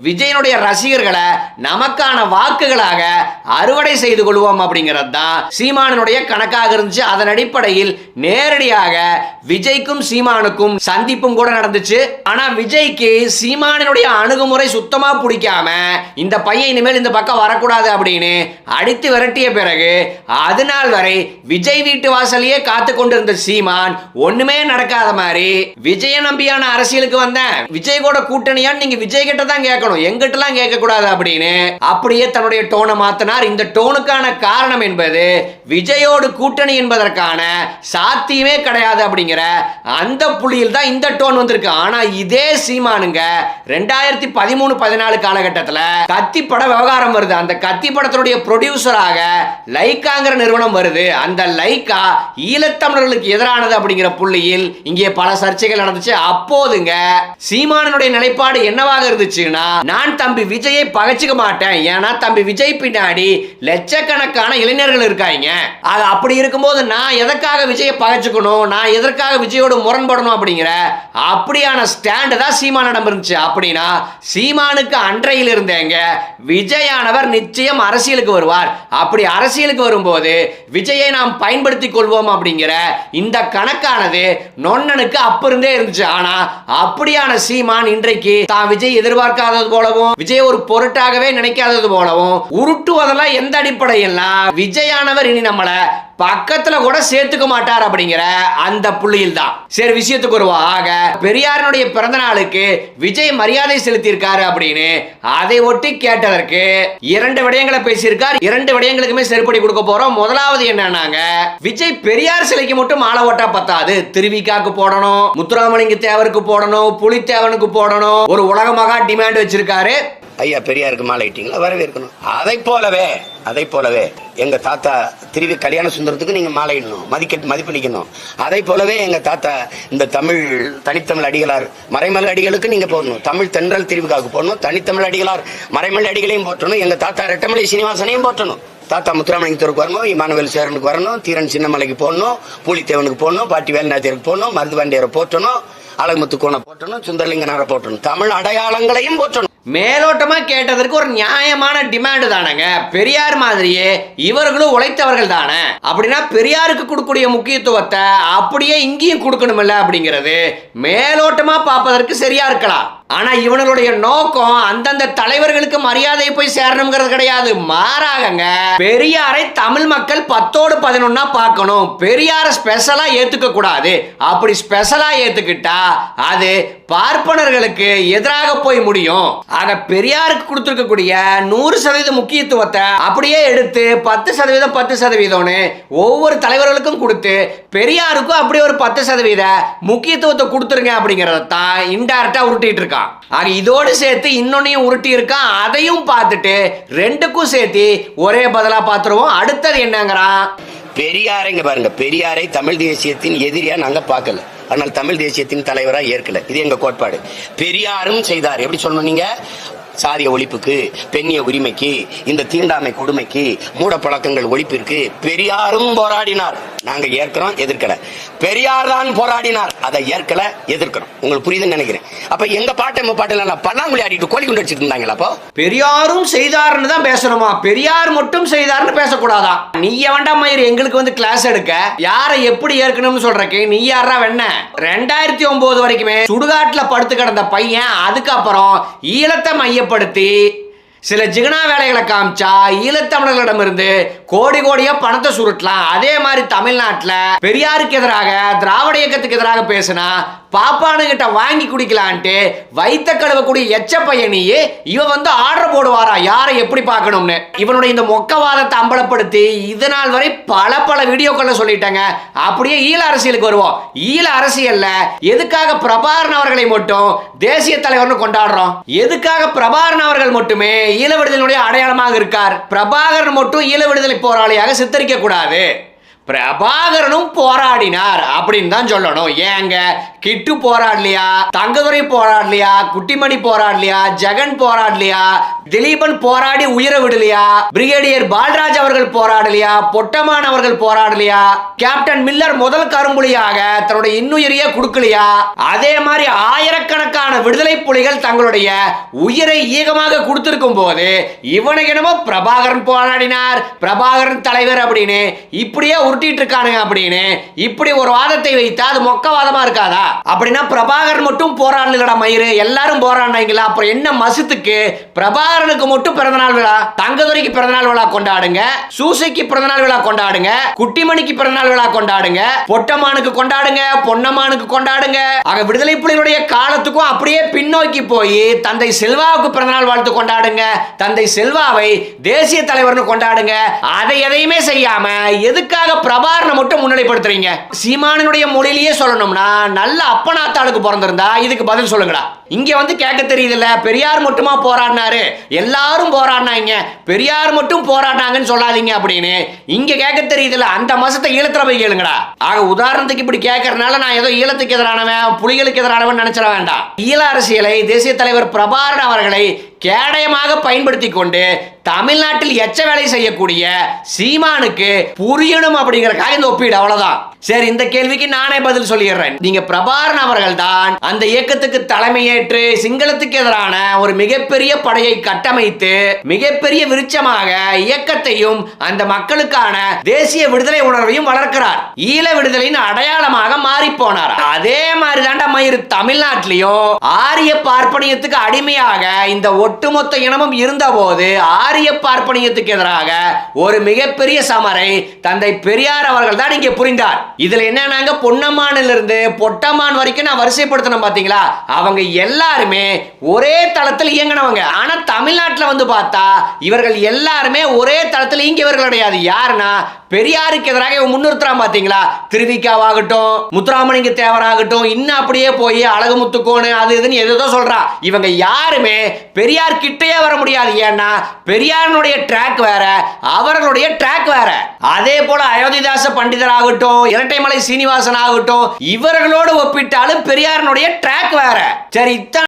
விஜயனுடைய ரசிகர்களை நமக்கான வாக்குகளாக அறுவடை செய்து கொள்வோம் அப்படிங்கிறது தான் சீமானுடைய கணக்காக இருந்துச்சு. அதன் அடிப்படையில் நேரடியாக விஜய்க்கும் சீமானுக்கும் சந்திப்பும் கூட நடந்துச்சு. ஆனா விஜய்க்கு சீமானுடைய அணுகுமுறை சுத்தமா பிடிக்காம இந்த பையன் இனிமேல் இந்த பக்கம் வரக்கூடாது அப்படின்னு அடித்து விரட்டிய பிறகு அதனால் வரை விஜய் வீட்டு வாசலையே காத்து கொண்டிருந்த சீமான் ஒண்ணுமே நடக்காத மாதிரி விஜய நம்பியான அரசியலுக்கு வந்தேன், விஜய் கூட கூட்டணியான்னு நீங்க விஜய் கிட்ட தான் கேட்கணும், எங்கிட்ட எல்லாம் கேட்க கூடாது அப்படின்னு அப்படியே தன்னுடைய டோனை மாத்தினார். இந்த டோனுக்கான காரணம் என்பது விஜயோடு கூட்டணி என்பதற்கான சாத்தியமே கிடையாது அப்படிங்கிற அந்த புள்ளியில் தான் இந்த டோன் வந்திருக்கு. ஆனா இதே சீமானுங்க 2013-14 காலகட்டத்தில் கத்தி பட விவகாரம் வருது. அந்த கத்தி படத்தினுடைய ப்ரொடியூசராக லைக்காங்கிற நிறுவனம் வருது. அந்த லைக்கா ஈழத்தமிழர்களுக்கு எதிரானது அப்படிங்கிற புள்ளியில் இங்கே பல சர்ச்சைகள் நடந்துச்சு. அப்போதுங்க சீமானுடைய நிலைப்பாடு என்னவாக இருந்துச்சுன்னா, நான் தம்பி விஜயை பகைச்சிக்க மாட்டேன், ஏன்னா தம்பி விஜய் பின்னாடி லட்சக்கணக்கான இளைஞர்கள் இருக்காங்க, அது அப்படி இருக்கும்போது நான் எதற்காக விஜயை பகைச்சுக்கணும், நான் எதற்காக விஜயோடு முரண்படணும் அப்படிங்கிற அப்படியான ஸ்டாண்ட் தான் சீமானிடம் இருந்துச்சு. அப்படின்னா சீமானுக்கு அன்றையில் இருந்தேங்க விஜயானவர் நிச்சயம் அரசியலுக்கு வருவார், அப்படி அரசியலுக்கு வரும்போது விஜயை நாம் பயன்படுத்திக் கொள்வோம் அப்படிங்கிற இந்த கணக்கானது நொன்னனுக்கு அப்ப இருந்தே இருந்துச்சு. ஆனா அப்படியான சீமான் இன்றைக்கு தான் விஜய் எதிர்பார்க்காதது போலவும் விஜய் ஒரு பொருட்டாகவே நினைக்காதது போலவும் உருட்டுவதெல்லாம் எந்த அடிப்படையில் விஜயானவர் இனி நம்மள பக்கத்துல கூட சேர்த்துக்க மாட்டார் அப்படிங்கிற அந்த புள்ளியில் தான். சரி, விஷயத்துக்கு வருவோம். ஆக பெரியாரினுடைய பிறந்த நாளுக்கு விஜய் மரியாதை செலுத்தியிருக்காரு அப்படின்னு அதை ஒட்டி கேட்டதற்கு 2 விடயங்களை பேசியிருக்கார். 2 விடயங்களுக்குமே செருப்படி கொடுக்க போறோம். முதலாவது என்னன்னாங்க, விஜய் பெரியார் சிலைக்கு மட்டும் மாலை ஓட்டா பத்தாது, திருவிக்காக்கு போடணும், முத்துராமலிங்க தேவருக்கு போடணும், புலித்தேவனுக்கு போடணும், ஒரு உலக மகா டிமாண்ட் வச்சிருக்காரு. ஐயா பெரியாருக்கு மாலை இட்டீங்களா, வரவேற்கணும். அதை போலவே எங்க தாத்தா திருவி கல்யாண சுந்தரத்துக்கு நீங்க மாலை இடணும், மதிப்பளிக்கணும். அதை போலவே எங்க தாத்தா இந்த தமிழ் தனித்தமிழ் அடிகளார் மறைமல் அடிகளுக்கு நீங்க போடணும், தமிழ் தென்றல் திருவிக்காவுக்கு போடணும், தனித்தமிழ் அடிகளார் மறைமல் அடிகளையும் போட்டணும், எங்க தாத்தா ரெட்டமலை சீனிவாசனையும் போட்டணும், தாத்தா முத்துராமலிங்கத்தூருக்கு வரணும், இமானுவேல் சேரனுக்கு வரணும், தீரன் சின்னமலைக்கு போடணும், பூலித்தேவனுக்கு போடணும், பாட்டி வேலுநாச்சியருக்கு போடணும், மருதுவாண்டியரை போட்டணும், அழகுமுத்து கோணை போட்டணும், சுந்தரலிங்கனாரை போட்டணும், தமிழ் அடையாளங்களையும் போட்டணும். மேலோட்டமா கேட்டதற்கு ஒரு நியாயமான டிமாண்ட் தானங்க. பெரியார் மாதிரியே இவர்களும் உழைத்தவர்கள் தானே, அப்படின்னா பெரியாருக்கு கொடுக்கக்கூடிய முக்கியத்துவத்தை அப்படியே இங்கேயும் கொடுக்கணும்ல அப்படிங்கிறது மேலோட்டமா பார்ப்பதற்கு சரியா இருக்கலாம். ஆனா இவனுடைய நோக்கம் அந்தந்த தலைவர்களுக்கு மரியாதை போய் சேரணுங்கிறது கிடையாது. மாறாகங்க பெரியாரை தமிழ் மக்கள் 10-11 பார்க்கணும், பெரியாரை ஸ்பெஷலா ஏத்துக்க கூடாது. அப்படி ஸ்பெஷலா ஏத்துக்கிட்டா அது பார்ப்பனர்களுக்கு எதிராக போய் முடியும். ஆக பெரியாருக்கு கொடுத்திருக்கக்கூடிய 100% முக்கியத்துவத்தை அப்படியே எடுத்து 10% ஒவ்வொரு தலைவர்களுக்கும் கொடுத்து பெரியாருக்கும் அப்படி ஒரு 10% முக்கியத்துவத்தை கொடுத்துருங்க அப்படிங்கறத தான் இன்டைரக்டா உருட்டிட்டு இருக்கான். ஆக இதோடு சேர்த்து இன்னொன்னையும் உருட்டி இருக்கான். அதையும் பார்த்துட்டு 2க்கும் சேர்த்து ஒரே பதிலா பார்த்துருவோம். அடுத்தது என்னங்கிறான், பெரியாரைங்க பாருங்க, பெரியாரை தமிழ் தேசியத்தின் எதிரியா நாங்க பார்க்கல, ஆனால் தமிழ் தேசியத்தின் தலைவரா ஏற்கல. இது எங்க கோட்பாடு. பெரியாரும் செய்தார். எப்படி சொல்லணும் நீங்க, சாதிய ஒழிப்புக்கு, பெண்ணிய உரிமைக்கு, இந்த தீண்டாமை கொடுமைக்கு, மூட பழக்கங்கள் ஒழிப்பிற்கு பெரியாரும் போராடினார். நாங்க ஏற்கிறோம், எதிர்க்கல. பெரியார் தான் போராடினார், அதை ஏற்கல, எதிர்க்கிறோம். உங்களுக்கு புரியுதுன்னு நினைக்கிறேன். அப்ப எங்க பாட்டு பாட்டுல பல்லாங்குழி ஆடிட்டு கோழி குண்டு அடிச்சிட்டு இருந்தாங்களா? அப்போ பெரியாரும் செய்தார்னு தான் பேசணுமா, பெரியார் மட்டும் செய்தார்னு பேசக்கூடாதா? நீ வேண்டாம் மயிர் எங்களுக்கு வந்து கிளாஸ் எடுக்க, யாரை எப்படி ஏற்கணும்னு சொல்றக்கு நீ யாரா வெண்ண? 2009 வரைக்குமே சுடுகாட்டுல படுத்து கிடந்த பையன் அதுக்கப்புறம் ஈழத்தை மையப்படுத்தி சில ஜிகனா வேலைகளை காமிச்சா ஈழத்தமிழர்களிடமிருந்து கோடி கோடியா பணத்தை சுருட்டலாம். அதே மாதிரி தமிழ்நாட்டில் பெரியாருக்கு எதிராக திராவிட இயக்கத்துக்கு எதிராக பேசினா பாப்பானு கிட்ட வாங்கி குடிக்கலான்ட்டு வைத்த கழுவக்கூடிய எச்ச பையனியே இவன் வந்து ஆர்டர் போடுவாரா யாரை எப்படி பார்க்கணும்னு. இவனுடைய இந்த மொக்கவாதத்தை அம்பலப்படுத்தி இதனால் வரை பல வீடியோக்களை சொல்லிட்டாங்க. அப்படியே ஈழ அரசியலுக்கு வருவோம். ஈழ அரசியல்ல எதுக்காக பிரபாகரன் அவர்களை மட்டும் தேசிய தலைவர்னு கொண்டாடுறோம்? எதுக்காக பிரபாகரன் அவர்கள் மட்டுமே ஈழ விடுதலையுடைய அடையாளமாக இருக்கார்? பிரபாகரன் மட்டும் ஈழ விடுதலை போராளியாக சித்தரிக்க கூடாது. பிரபாகரனும் போராடினார் அப்படின்னு தான் சொல்லணும். ஏங்க கிட்டு போராடலையா, தங்கதுரை போராடலையா, குட்டிமணி போராடலையா, ஜெகன் போராடலையா, திலீபன் போராடி உயிரை விடலையா? பிரிகேடியர் பால்ராஜ் அவர்கள் போராடலையா? பொட்டமான் அவர்கள் போராடலையா? கேப்டன் மில்லர் முதல் கரும்புலியாக தன்னுடைய இன்னுயிரையே கொடுக்கலையா? அதே மாதிரி ஆயிரக்கணக்கான விடுதலை புலிகள் தங்களுடைய உயிரை ஈகமாக கொடுத்திருக்கும் போது இவனுக்கு என்னமோ பிரபாகரன் போராடினார், பிரபாகரன் தலைவர் அப்படின்னு இப்படியே உருட்டிட்டு இருக்கானுங்க அப்படின்னு இப்படி ஒரு வாதத்தை வைத்தா அது மொக்கவாதமா இருக்காதா? அப்படின்னா பிரபாகரன் மட்டும் போராடலடா மயிறு, எல்லாரும் போராடினாங்களா? அப்புறம் என்ன மசத்துக்கு பிரபாகரனுக்கு மட்டும் பிறந்தநாள் விழா, தங்கதுரைக்கு பிறந்தநாள் விழா கொண்டாடுங்க, சூசைக்கு பிறந்தநாள் விழா கொண்டாடுங்க, குட்டிமணிக்கு பிறந்தநாள் விழா கொண்டாடுங்க, பொட்டமானுக்கு கொண்டாடுங்க, பொன்னமானுக்கு கொண்டாடுங்க. ஆக விடுதலை புலிகளுடைய காலத்துக்கும் அப்படியே பின்னோக்கி போய் தந்தை செல்வாவுக்கு பிறந்தநாள் வாழ்த்து கொண்டாடுங்க, தந்தை செல்வாவை தேசிய தலைவர்னு கொண்டாடுங்க. அதை எதையுமே செய்யாம எதுக்காக பிரபாகரனை மட்டும் முன்னிலைப்படுத்துறீங்க? சீமானுடைய மொழியிலேயே சொல்லணும்னா நல்ல அப்பனாத்தாளுக்கு பிறந்திருந்தா இதுக்கு பதில் சொல்லுங்கடா. இங்க வந்து கேட்க தெரியுதுல்ல, பெரியார் மட்டுமா போராடினாரு, எல்லாரும் போராடினாங்க, பெரியார் மட்டும் போராடினாங்கன்னு சொல்லாதீங்க அப்படின்னு இங்க கேட்க தெரியுதுல்ல, அந்த மாசத்தை ஈழத்துல போய் கேளுங்கடா. ஆக உதாரணத்துக்கு இப்படி கேட்கறதுனால நான் ஏதோ ஈழத்துக்கு எதிரானவன் புலிகளுக்கு எதிரானவன் நினைச்சிட வேண்டாம். ஈழ அரசியலை தேசிய தலைவர் பிரபாகரன் அவர்களை கேடயமாக பயன்படுத்தி கொண்டு தமிழ்நாட்டில் எச்ச வேலை செய்யக்கூடிய சீமானுக்கு புரியணும் அப்படிங்கறதுக்காக இந்த ஒப்பீடு, அவ்வளவுதான். சரி, இந்த கேள்விக்கு நானே பதில் சொல்லிடுறேன். நீங்க பிரபாகரன் அவர்கள் தான் அந்த இயக்கத்துக்கு தலைமையேற்று சிங்களத்துக்கு எதிரான ஒரு மிகப்பெரிய படையை கட்டமைத்து மிகப்பெரிய விருட்சமாக இயக்கத்தையும் அந்த மக்களுக்கான தேசிய விடுதலை உணர்வையும் வளர்க்கிறார். ஈழ விடுதலையின் அடையாளமாக மாறி போனார். அதே மாதிரி தாண்டா மயிறு தமிழ்நாட்டிலையும் ஆரிய பார்ப்பனியத்துக்கு அடிமையாக இந்த ஒட்டுமொத்த இனமும் இருந்த போது ஆரிய பார்ப்பனியத்துக்கு எதிராக ஒரு மிகப்பெரிய சமரை தந்தை பெரியார் அவர்கள் தான் இங்கே புரிந்தார். இதுல என்னன்னாங்க, பொன்னமானிலிருந்து இருந்து பொட்டமான் வரைக்கும் நான் வரிசைப்படுத்தணும் பாத்தீங்களா, அவங்க எல்லாருமே ஒரே தளத்தில் இயங்கினவங்க. ஆனா தமிழ்நாட்டில் வந்து பார்த்தா இவர்கள் எல்லாருமே ஒரே தளத்தில் இயங்கியவர்கள் கிடையாது. யாருன்னா பெரியாருக்கு எதிராக முன்னிறுத்துறான் பாத்தீங்களா, திருவிக்காவாகட்டும், முத்துராமலிங்க தேவராகட்டும், இன்னும் அப்படியே போய் அழகுமுத்துக்கோணு அது இதுன்னு எதோ சொல்றா. இவங்க யாருமே பெரியார் கிட்டே வர முடியாது. ஏன்னா பெரியாருடைய ட்ராக் வேற, அவர்களுடைய ட்ராக் வேற. அதே போல அயோத்திதாச பண்டிதர் ஆகட்டும், இரட்டைமலை சீனிவாசன் ஆகட்டும், இவர்களோடு ஒப்பிட்டாலும் பெரியாருடைய ட்ராக் வேற. சரி,